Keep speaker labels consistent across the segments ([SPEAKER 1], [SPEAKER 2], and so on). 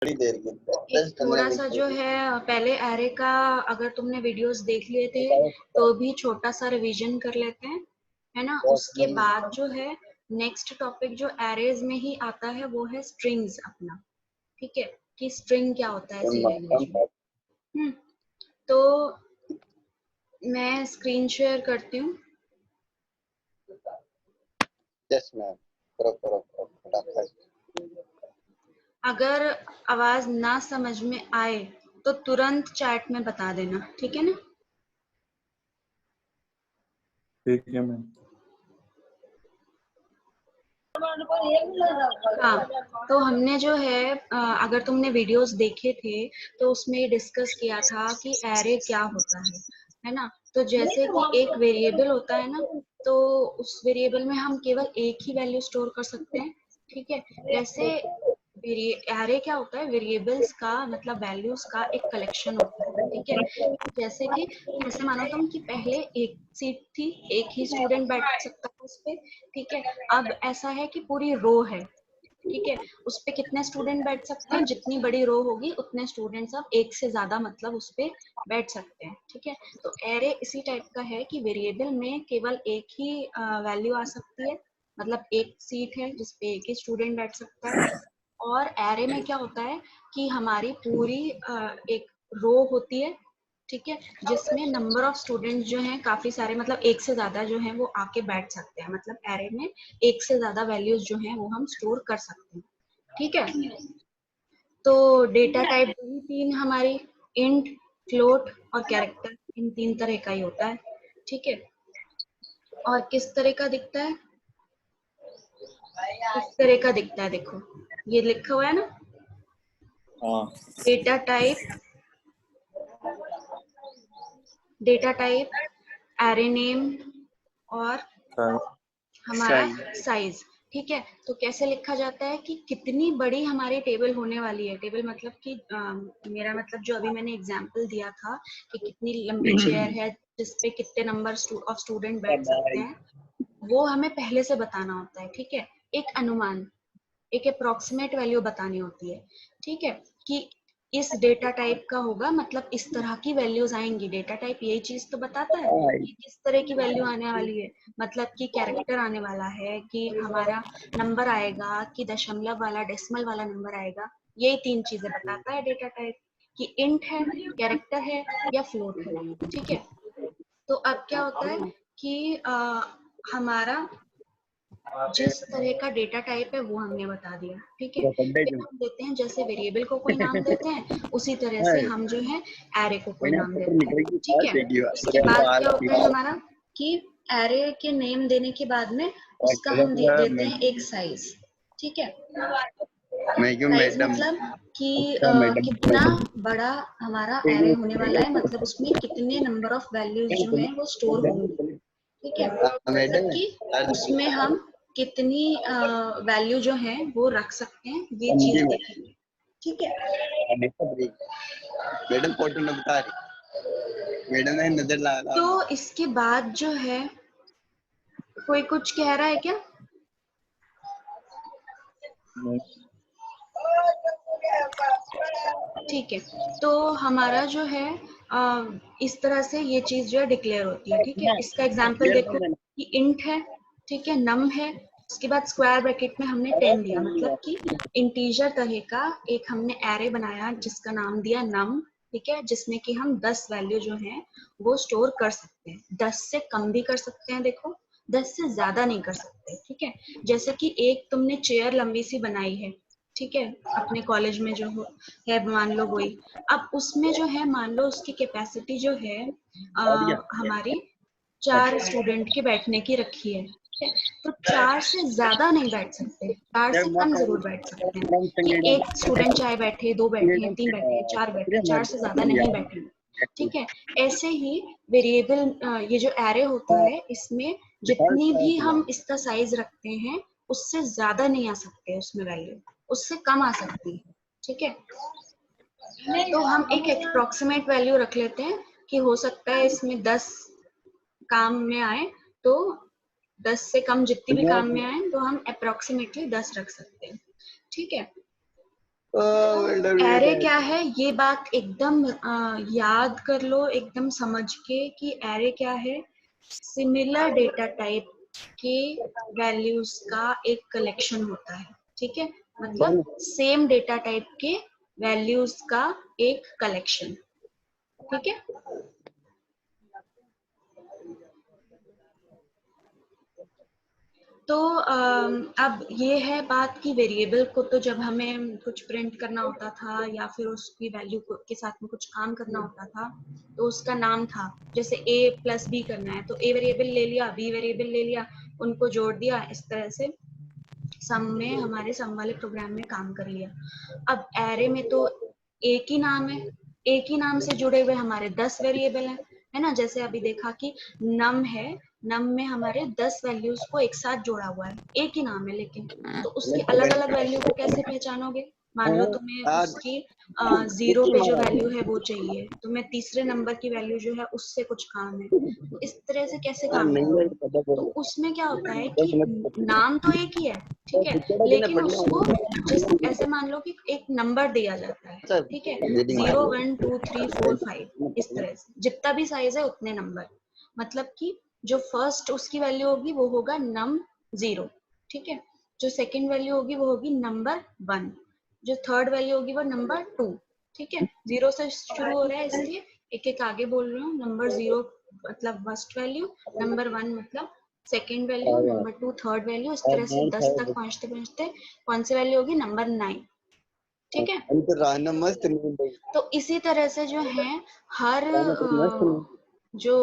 [SPEAKER 1] थोड़ी देर की,
[SPEAKER 2] एक थोड़ा सा जो है पहले एरे का अगर तुमने वीडियोस देख लिए थे तो भी छोटा सा रिवीजन कर लेते हैं, है ना। उसके बाद जो है नेक्स्ट टॉपिक जो एरेज में ही आता है वो है स्ट्रिंग्स अपना, ठीक है, कि स्ट्रिंग क्या होता है सी लैंग्वेज में। तो मैं स्क्रीन शेयर करती हूँ।
[SPEAKER 1] यस मैम, करो करो करो फटाफट।
[SPEAKER 2] अगर आवाज ना समझ में आए तो तुरंत चैट में बता देना, ठीक है ना।
[SPEAKER 3] ठीक है मैम।
[SPEAKER 2] हाँ, तो हमने जो है अगर तुमने वीडियोस देखे थे तो उसमें डिस्कस किया था कि एरे क्या होता है ना। तो जैसे कि एक वेरिएबल होता है ना, तो उस वेरिएबल में हम केवल एक ही वैल्यू स्टोर कर सकते हैं, ठीक है। वैसे एरे क्या होता है, वेरिएबल्स का मतलब वैल्यूज का एक कलेक्शन होता है, ठीक है। जैसे कि जैसे मानो तुम कि पहले एक सीट थी, एक ही स्टूडेंट बैठ सकता था उस पे, ठीक है। अब ऐसा है कि पूरी रो है, ठीक है, उस पे कितने स्टूडेंट बैठ सकते हैं, जितनी बड़ी रो होगी उतने स्टूडेंट्स अब एक से ज्यादा मतलब उस पे बैठ सकते हैं, ठीक है। तो एरे इसी टाइप का है कि वेरिएबल में केवल एक ही वैल्यू आ सकती है, मतलब एक सीट है जिसपे एक ही स्टूडेंट बैठ सकता है। और एरे में क्या होता है कि हमारी पूरी एक रो होती है, ठीक है, जिसमें नंबर ऑफ स्टूडेंट्स जो हैं काफी सारे, मतलब एक से ज्यादा जो हैं वो आके बैठ सकते हैं, मतलब एरे में एक से ज्यादा वैल्यूज जो हैं वो हम स्टोर कर सकते हैं, ठीक है। तो डेटा टाइप भी तीन हमारी, इंट, फ्लोट और कैरेक्टर, इन तीन तरह का ही होता है, ठीक है। और किस तरह का दिखता है, इस तरह का दिखता है, देखो ये लिखा हुआ है ना, डेटा टाइप, एरे नेम और हमारा साइज, ठीक है। तो कैसे लिखा जाता है कि कितनी बड़ी हमारी टेबल होने वाली है, टेबल मतलब कि मेरा मतलब जो अभी मैंने एग्जांपल दिया था कि कितनी लंबी चेयर है जिसपे कितने नंबर ऑफ स्टूडेंट बैठ सकते हैं, वो हमें पहले से बताना होता है, ठीक है। एक अनुमान, एक अप्रोक्सीमेट वैल्यू बतानी होती है, ठीक है, कि इस डेटा टाइप का होगा, मतलब इस तरह की वैल्यूज आएंगी। डेटा टाइप यही चीज तो बताता है कि किस तरह की वैल्यू आने वाली है, मतलब कि कैरेक्टर आने वाला है, कि हमारा नंबर आएगा, कि दशमलव वाला डेसिमल वाला नंबर आएगा। यही तीन चीजें बताता है डेटा टाइप, कि इंट है, कैरेक्टर है या फ्लोट है, ठीक है। तो अब क्या होता है कि हमारा जिस तरह का डेटा टाइप है वो हमने बता दिया, ठीक है। फिर हम देते हैं, जैसे वेरिएबल को कोई नाम देते हैं उसी तरह से हम जो है एरे को कोई नाम देते हैं, ठीक है। उसके बाद क्या होता है हमारा कि एरे के नेम देने के बाद में उसका हम दे देते हैं एक साइज, ठीक है। साइज मतलब कि कितना बड़ा हमारा एरे होने वाला है, मतलब उसमें कितने नंबर ऑफ वैल्यूज जो है वो स्टोर होंगी, ठीक है। मतलब कि उसमें हम कितनी वैल्यू जो है वो रख सकते हैं, ये चीज देखेंगे, ठीक है।
[SPEAKER 1] मैडम फोटो न बता रही, मैडम ने नजर लगा।
[SPEAKER 2] तो इसके बाद जो है कोई कुछ कह रहा है क्या? ठीक है, तो हमारा जो है इस तरह से ये चीज जो है डिक्लेयर होती है, ठीक है। इसका एग्जांपल देखो कि इंट है, ठीक है, नम है, उसके बाद स्क्वायर ब्रैकेट में हमने 10 दिया, मतलब कि इंटीजर तरह का एक हमने एरे बनाया जिसका नाम दिया नम, ठीक है, जिसमें कि हम 10 वैल्यू जो है वो स्टोर कर सकते हैं। 10 से कम भी कर सकते हैं, देखो 10 से ज्यादा नहीं कर सकते, ठीक है। जैसे कि एक तुमने चेयर लंबी सी बनाई है, ठीक है, अपने कॉलेज में जो है मान लो वही, अब उसमें जो है मान लो उसकी कैपेसिटी जो है हमारी 4 स्टूडेंट के बैठने की रखी है, ठीक है। तो 4 से ज्यादा नहीं बैठ सकते, 4 से कम जरूर बैठ सकते हैं, कि एक स्टूडेंट चाहे बैठे, 2 बैठे, 3 बैठे, 4 बैठे, 4 से ज्यादा नहीं बैठे, ठीक है। ऐसे ही वेरिएबल ये जो एरे होता है इसमें जितनी भी हम इसका साइज रखते हैं उससे ज्यादा नहीं आ सकते उसमें वैल्यू, उससे कम आ सकती है, ठीक है। तो हम एक अप्रोक्सीमेट वैल्यू रख लेते हैं कि हो सकता है इसमें 10 काम में आए, तो 10 से कम जितनी भी काम में आए तो हम अप्रोक्सीमेटली 10 रख सकते हैं, ठीक है।
[SPEAKER 1] मैडम
[SPEAKER 2] एरे क्या है ये बात एकदम याद कर लो, एकदम समझ के कि एरे क्या है। सिमिलर डेटा टाइप के वैल्यूज का एक कलेक्शन होता है, ठीक है, मतलब सेम डेटा टाइप के वैल्यूज का एक कलेक्शन, ठीक है। तो अब ये है बात कि वेरिएबल को तो जब हमें कुछ प्रिंट करना होता था या फिर उसकी वैल्यू के साथ में कुछ काम करना होता था तो उसका नाम था, जैसे a प्लस b करना है तो a वेरिएबल ले लिया, b वेरिएबल ले लिया, उनको जोड़ दिया, इस तरह से सम में हमारे सम वाले प्रोग्राम में काम कर लिया। अब एरे में तो एक ही नाम है, एक ही नाम से जुड़े हुए हमारे 10 वेरिएबल हैं, है ना। जैसे अभी देखा कि नम है, नम में हमारे 10 वैल्यूज को एक साथ जोड़ा हुआ है, एक ही नाम है लेकिन, तो उसकी अलग अलग वैल्यू को कैसे पहचानोगे। मान लो तुम्हें उसकी 0 पे जो वैल्यू है वो चाहिए, तुम्हें तीसरे नंबर की वैल्यू जो है उससे कुछ काम है, तो इस तरह से कैसे काम करोगे। तो उसमें क्या होता है कि नाम तो एक ही है, ठीक है, लेकिन उसको जिस ऐसे मान लो कि एक नंबर दिया जाता है, ठीक है, 0 1 2 3 4 5, इस तरह से जितना भी साइज है उतने नंबर, मतलब कि जो फर्स्ट उसकी वैल्यू होगी वो होगा नम 0, ठीक है, जो सेकंड वैल्यू होगी वो होगी नंबर 1, जो थर्ड वैल्यू होगी वो नंबर 2, ठीक है। 0 से शुरू हो रहा है इसलिए एक एक आगे बोल रही हूँ, नंबर 0 मतलब फर्स्ट वैल्यू, नंबर 1 मतलब second value, number 2 third value, इस तरह से 10 तक पहुंचते पहुंचते कौन सी वैल्यू होगी, नंबर 9, ठीक है। तो इसी तरह से जो है हर जो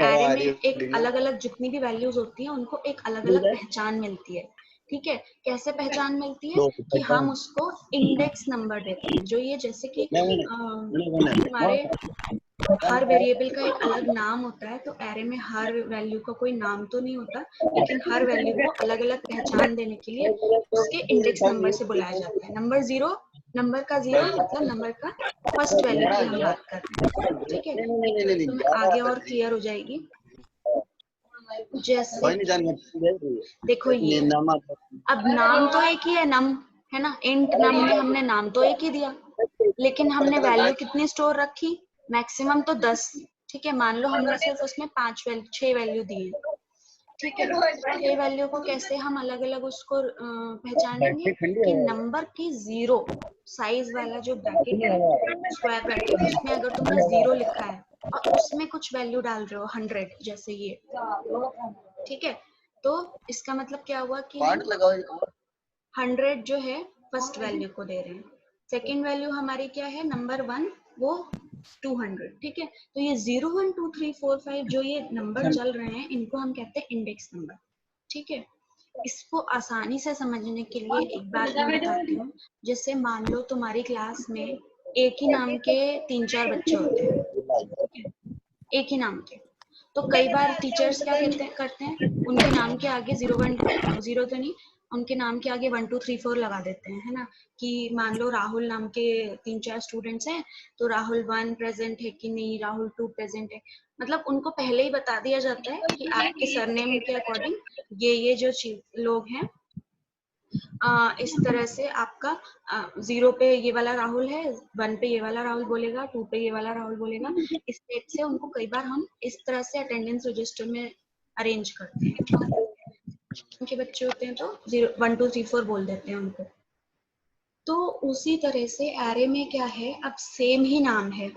[SPEAKER 2] एरे में एक अलग अलग जितनी भी वैल्यूज होती हैं उनको एक अलग अलग पहचान मिलती है, ठीक है। कैसे पहचान मिलती है कि हम उसको इंडेक्स नंबर देते हैं, जो ये जैसे कि हमारे हर वेरिएबल का एक अलग नाम होता है, तो एरे में हर वैल्यू का कोई नाम तो नहीं होता, लेकिन हर वैल्यू को अलग अलग पहचान देने के लिए उसके इंडेक्स नंबर से बुलाया जाता है। नंबर 0, नंबर का 0 मतलब नंबर का फर्स्ट वैल्यू की हम बात कर रहे हैं, ठीक है। तो मैं आगे और क्लियर हो जाएगी। जैसे देखो ये अब नाम तो एक ही है, नम है ना, इंट नम में हमने नाम तो एक ही दिया, लेकिन हमने वैल्यू कितनी स्टोर रखी, मैक्सिमम तो 10, ठीक है। मान लो हमने सिर्फ उसमें 6 वैल्यू दिए, ठीक है। 6 वैल्यू को कैसे हम अलग अलग उसको पहचानेंगे कि नंबर की 0 साइज वाला जो ब्रैकेट है, स्क्वायर ब्रैकेट, उसमें अगर तुमने 0 लिखा है और उसमें कुछ वैल्यू डाल रहे हो 100 जैसे ये, ठीक है, तो इसका मतलब क्या हुआ कि 100 जो है फर्स्ट वैल्यू को दे रहे हैं, सेकेंड वैल्यू हमारी क्या है नंबर 1 वो 200, ठीक है। तो ये 0 1 2 3 4 5 जो ये नंबर चल रहे हैं इनको हम कहते हैं इंडेक्स नंबर, ठीक है। इसको आसानी से समझने के लिए एक बात मैं बताती हूँ। जैसे मान लो तुम्हारी क्लास में एक ही नाम के 3-4 बच्चे होते हैं, ठीक है, एक ही नाम के, तो कई बार टीचर्स क्या करते हैं उनके नाम के आगे 0 1 0 तो नहीं, उनके नाम के आगे 1 2 3 4 लगा देते हैं, है ना। कि मान लो राहुल नाम के 3-4 स्टूडेंट्स हैं, तो राहुल 1 प्रेजेंट है कि नहीं, राहुल 2 प्रेजेंट है, मतलब उनको पहले ही बता दिया जाता है कि आपके सरनेम के अकॉर्डिंग ये जो लोग हैं, इस तरह से आपका 0 पे ये वाला राहुल है, 1 पे ये वाला राहुल बोलेगा, 2 पे ये वाला राहुल बोलेगा, इस टाइप से उनको कई बार हम इस तरह से अटेंडेंस रजिस्टर में अरेंज करते हैं। उनके बच्चे होते हैं तो 0 1 2 3 4 बोल देते हैं उनको। तो उसी तरह से एरे में क्या है, अब सेम ही नाम है,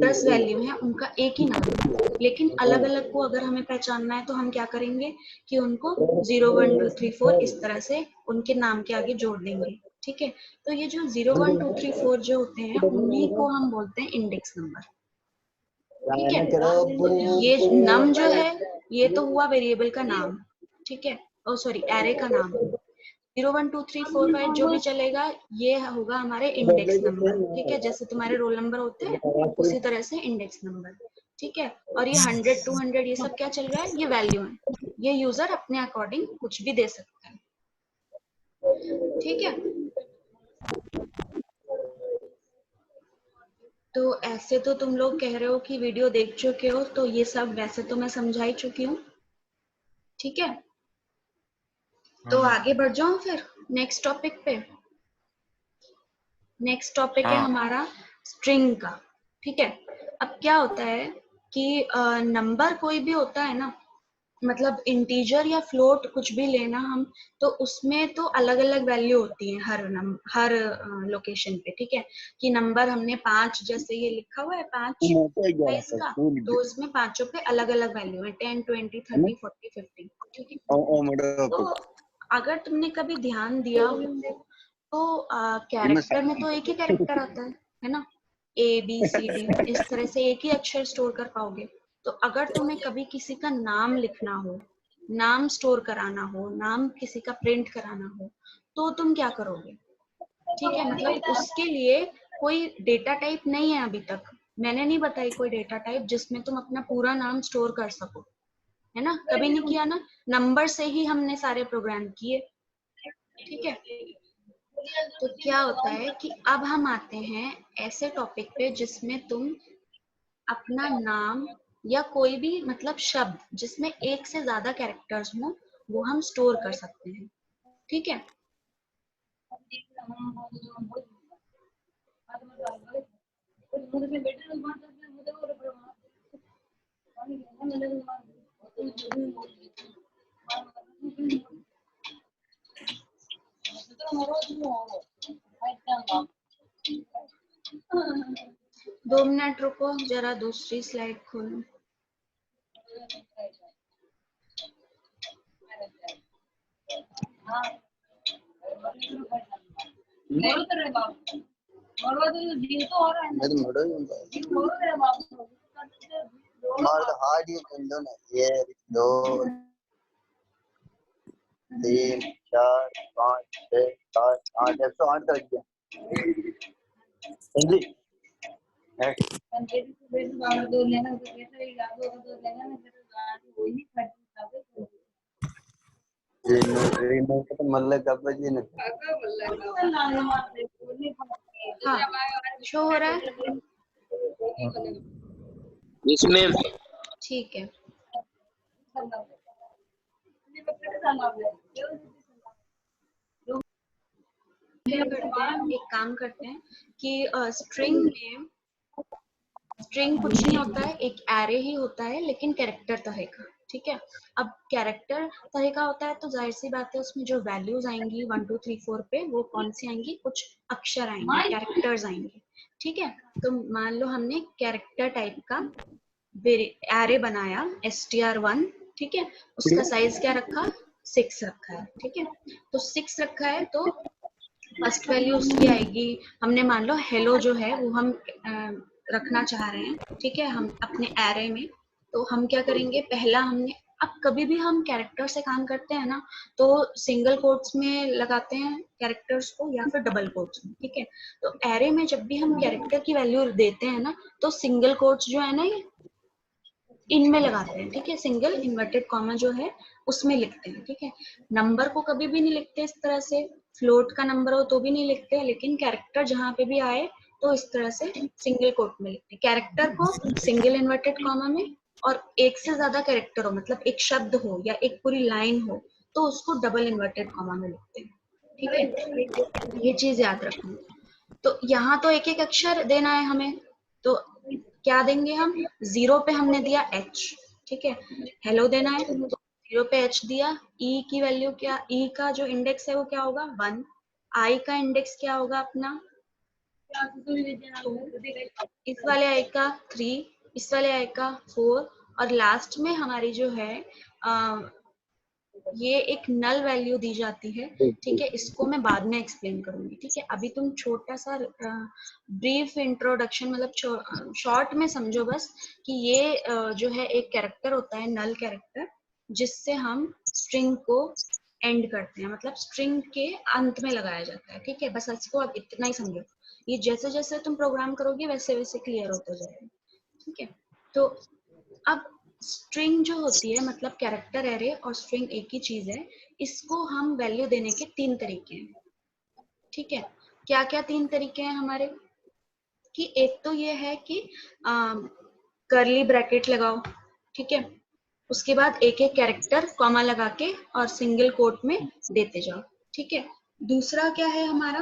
[SPEAKER 2] 10 वैल्यू है, उनका एक ही नाम है, लेकिन अलग अलग को अगर हमें पहचानना है तो हम क्या करेंगे कि उनको 0 1 2 3 4 इस तरह से उनके नाम के आगे जोड़ देंगे, ठीक है। तो ये जो 0 1 2 3 4 जो होते हैं उन्हीं को हम बोलते हैं इंडेक्स नंबर, ठीक है। ये नम जो है ये तो हुआ वेरिएबल का नाम, ठीक है, ओ सॉरी एरे का नाम। 0 1 2 3 4 5 जो भी चलेगा ये होगा हमारे इंडेक्स नंबर, ठीक है। जैसे तुम्हारे रोल नंबर होते हैं उसी तरह से इंडेक्स नंबर, ठीक है। और ये 100 200 ये सब क्या चल रहा है, ये वैल्यू है, ये यूजर अपने अकॉर्डिंग कुछ भी दे सकता है, ठीक है। तो ऐसे तो तुम लोग कह रहे हो कि वीडियो देख चुके हो, तो ये सब वैसे तो मैं समझा ही चुकी हूँ, ठीक है। तो आगे बढ़ जाऊं फिर नेक्स्ट टॉपिक पे। नेक्स्ट टॉपिक है
[SPEAKER 3] हाँ
[SPEAKER 2] हमारा स्ट्रिंग का। ठीक है, अब क्या होता है कि नंबर कोई भी होता है ना, मतलब इंटीजर या फ्लोट कुछ भी लेना हम, तो उसमें तो अलग अलग वैल्यू होती है हर लोकेशन पे। ठीक है, कि नंबर हमने 5 जैसे ये लिखा हुआ है 5 है इसका, तो इसमें पांचों पे अलग अलग वैल्यू है 10 20 30 40 50। ठीक है, तो अगर तुमने कभी ध्यान दिया हो तो कैरेक्टर में तो एक ही कैरेक्टर आता है ना, ए बी सी डी, इस तरह से एक ही अक्षर स्टोर कर पाओगे। तो अगर तुम्हें कभी किसी का नाम लिखना हो, नाम स्टोर कराना हो, नाम किसी का प्रिंट कराना हो, तो तुम क्या करोगे? ठीक है, मतलब उसके लिए कोई डेटा टाइप नहीं है अभी तक, मैंने नहीं बताई कोई डेटा टाइप जिसमें तुम अपना पूरा नाम स्टोर कर सको, है ना, कभी नहीं किया ना, नंबर से ही हमने सारे प्रोग्राम किए। ठीक है, तो क्या होता है कि अब हम आते हैं ऐसे टॉपिक पे जिसमें तुम अपना नाम या कोई भी मतलब शब्द जिसमें एक से ज्यादा कैरेक्टर्स हो वो हम स्टोर कर सकते हैं। ठीक है, दो मिनट रुको, जरा दूसरी स्लाइड खोलो।
[SPEAKER 1] तीन चार पाँच छः सात आठ 108 कर दिया।
[SPEAKER 2] हाँ, शो हो रहा है?
[SPEAKER 1] इसमें
[SPEAKER 2] ठीक है, क्या करते हैं, एक काम करते हैं कि स्ट्रिंग कुछ नहीं होता है, एक एरे ही होता है लेकिन कैरेक्टर तरह का। ठीक है, अब कैरेक्टर तरह का होता है तो जाहिर सी बात है उसमें जो वैल्यूज आएंगी 1 2 3 4 पे वो कौन सी आएंगी, कुछ अक्षर आएंगे, कैरेक्टर्स आएंगे। ठीक है, तो मान लो हमने कैरेक्टर टाइप का एरे बनाया str1। ठीक है, उसका साइज क्या रखा, 6 रखा है। ठीक है, तो 6 रखा है तो फर्स्ट वैल्यू उसकी आएगी, हमने मान लो हेलो जो है वो हम रखना चाह रहे हैं। ठीक है, हम अपने एरे में, तो हम क्या करेंगे, पहला हमने, अब कभी भी हम कैरेक्टर से काम करते हैं ना तो सिंगल कोट्स में लगाते हैं कैरेक्टर्स को या फिर डबल कोट्स में। ठीक है, तो एरे में जब भी हम कैरेक्टर की वैल्यू देते हैं ना तो सिंगल कोट्स जो है ना ये इनमें लगाते हैं। ठीक है, सिंगल इन्वर्टेड कॉमा जो है उसमें लिखते हैं। ठीक है, नंबर को कभी भी नहीं लिखते इस तरह से, फ्लोट का नंबर हो तो भी नहीं लिखते, लेकिन कैरेक्टर जहां पे भी आए तो इस तरह से सिंगल कोट में लिखते हैं। कैरेक्टर को सिंगल इन्वर्टेड कॉमा में, और एक से ज्यादा कैरेक्टर हो मतलब एक शब्द हो या एक पूरी लाइन हो तो उसको डबल इन्वर्टेड कॉमा में लिखते हैं। ठीक है, ये चीज याद रखना। तो यहाँ तो एक एक अक्षर देना है हमें, तो क्या देंगे हम, 0 पे हमने दिया h। ठीक है, हेलो देना है तो 0 पे h दिया। e की वैल्यू क्या, e का जो इंडेक्स है वो क्या होगा 1, i का इंडेक्स क्या होगा अपना 2, इस वाले i का 3, इस वाले i का 4, और लास्ट में हमारी जो है ये एक नल वैल्यू दी जाती है। ठीक है, इसको मैं बाद में एक्सप्लेन करूंगी। ठीक है, अभी तुम छोटा सा ब्रीफ इंट्रोडक्शन मतलब शॉर्ट में समझो बस कि ये जो है एक कैरेक्टर होता है नल कैरेक्टर, जिससे हम स्ट्रिंग को एंड करते हैं, मतलब स्ट्रिंग के अंत में लगाया जाता है। ठीक है, बस इसको अब इतना ही समझो, ये जैसे जैसे तुम प्रोग्राम करोगे वैसे वैसे क्लियर होता जाएगा। ठीक है, तो अब स्ट्रिंग जो होती है मतलब कैरेक्टर एरे और स्ट्रिंग एक ही चीज है, इसको हम वैल्यू देने के 3 तरीके हैं। ठीक है, क्या क्या 3 तरीके हैं हमारे, कि एक तो ये है कि करली ब्रैकेट लगाओ। ठीक है, उसके बाद एक एक कैरेक्टर कॉमा लगा के और सिंगल कोट में देते जाओ। ठीक है, दूसरा क्या है हमारा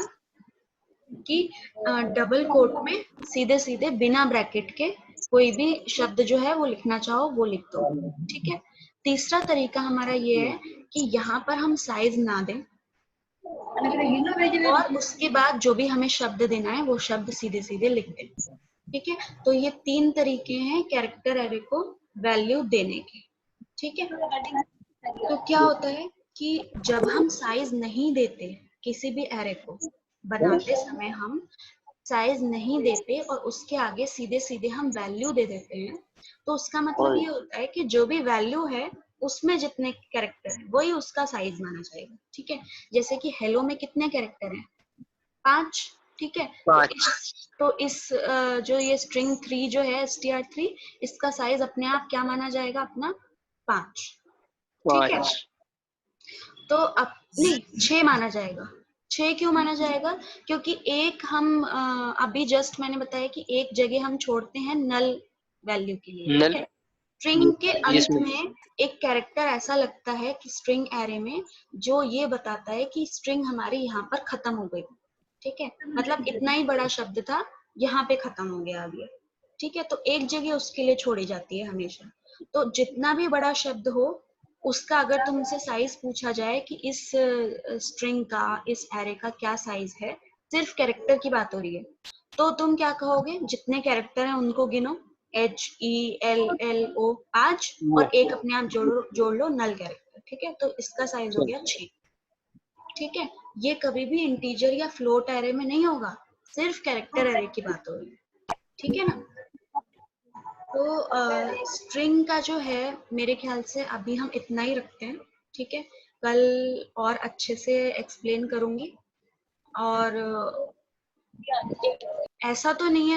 [SPEAKER 2] कि डबल कोट में सीधे सीधे बिना ब्रैकेट के कोई भी शब्द जो है वो लिखना चाहो वो लिख दो, ठीक है। तीसरा तरीका हमारा ये है कि यहाँ पर हम साइज ना दें और उसके बाद जो भी हमें शब्द देना है वो शब्द सीधे सीधे लिख दें, ठीक है। तो ये 3 तरीके हैं कैरेक्टर एरे को वैल्यू देने के, ठीक है। तो क्या होता है कि जब हम साइज नहीं देते किसी भी एरे को बनाते समय, हम साइज नहीं देते और उसके आगे सीधे सीधे हम वैल्यू दे देते हैं, तो उसका मतलब ये होता है कि जो भी वैल्यू है उसमें जितने कैरेक्टर है वही उसका साइज माना जाएगा, ठीक है। जैसे कि हेलो में कितने कैरेक्टर हैं? 5, ठीक है। तो इस जो ये स्ट्रिंग 3 जो है str3, इसका साइज अपने आप क्या माना जाएगा? अपना 5, ठीक है। तो अब नहीं 6 माना जाएगा। 6 क्यों माना जाएगा? क्योंकि एक हम अभी जस्ट मैंने बताया कि एक जगह हम छोड़ते हैं नल वैल्यू के लिए, ठीक है। स्ट्रिंग के अंत में एक कैरेक्टर ऐसा लगता है कि स्ट्रिंग एरे में जो ये बताता है कि स्ट्रिंग हमारी यहाँ पर खत्म हो गई, ठीक है। मतलब इतना ही बड़ा शब्द था, यहाँ पे खत्म हो गया अब ये, ठीक है। तो एक जगह उसके लिए छोड़ी जाती है हमेशा। तो जितना भी बड़ा शब्द हो उसका अगर तुमसे साइज पूछा जाए कि इस स्ट्रिंग का, इस एरे का क्या साइज है, सिर्फ कैरेक्टर की बात हो रही है, तो तुम क्या कहोगे? जितने कैरेक्टर हैं उनको गिनो, HELLO 5 और एक अपने आप जोड़ लो नल कैरेक्टर, ठीक है। तो इसका साइज हो गया 6, ठीक है। ये कभी भी इंटीजर या फ्लोट एरे में नहीं होगा, सिर्फ कैरेक्टर एरे की बात हो रही है, ठीक है ना। तो स्ट्रिंग का जो है मेरे ख्याल से अभी हम इतना ही रखते हैं, ठीक है। कल और अच्छे से एक्सप्लेन करूंगी। और ऐसा तो नहीं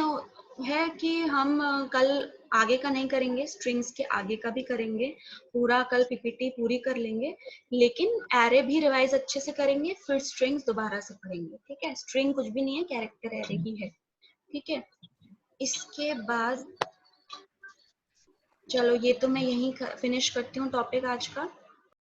[SPEAKER 2] है कि हम कल आगे का नहीं करेंगे, स्ट्रिंग्स के आगे का भी करेंगे, पूरा कल पीपीटी पूरी कर लेंगे, लेकिन एरे भी रिवाइज अच्छे से करेंगे, फिर स्ट्रिंग्स दोबारा से पढ़ेंगे, ठीक है। स्ट्रिंग कुछ भी नहीं है, कैरेक्टर एरे ही है, ठीक है। इसके बाद चलो ये तो मैं यहीं फिनिश करती हूँ टॉपिक आज का।